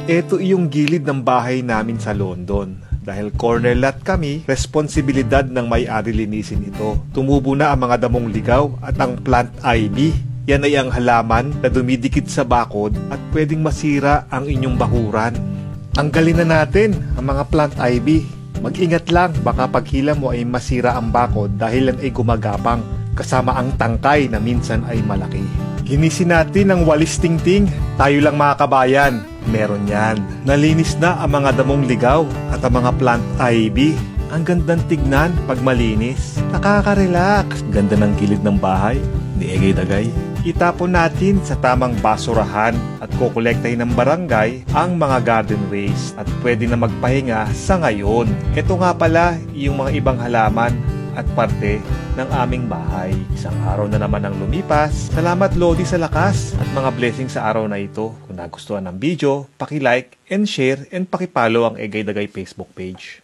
Ito yung gilid ng bahay namin sa London. Dahil corner lot kami, responsibilidad ng may-ari linisin ito. Tumubo na ang mga damong ligaw at ang plant ivy. Yan ay ang halaman na dumidikit sa bakod at pwedeng masira ang inyong bakuran. Tanggalin na natin ang mga plant ivy. Mag-ingat lang, baka paghila mo ay masira ang bakod dahil yan ay gumagapang. Kasama ang tangkay na minsan ay malaki. Linisin natin ang walis tingting. Tayo lang mga kabayan, meron yan. Nalinis na ang mga damong ligaw at ang mga plant ivy. Ang gandang tignan pag malinis. Nakaka-relax. Ganda ng gilid ng bahay. Di egay-dagay. Itapon natin sa tamang basurahan at kukolektahin ng barangay ang mga garden waste at pwede na magpahinga sa ngayon. Ito nga pala yung mga ibang halaman at parte ng aming bahay. Isang araw na naman ang lumipas. Salamat Lodi sa lakas at mga blessing sa araw na ito. Kung nagustuhan ng video, paki-like and share and paki-follow ang Egay Dagay Facebook page.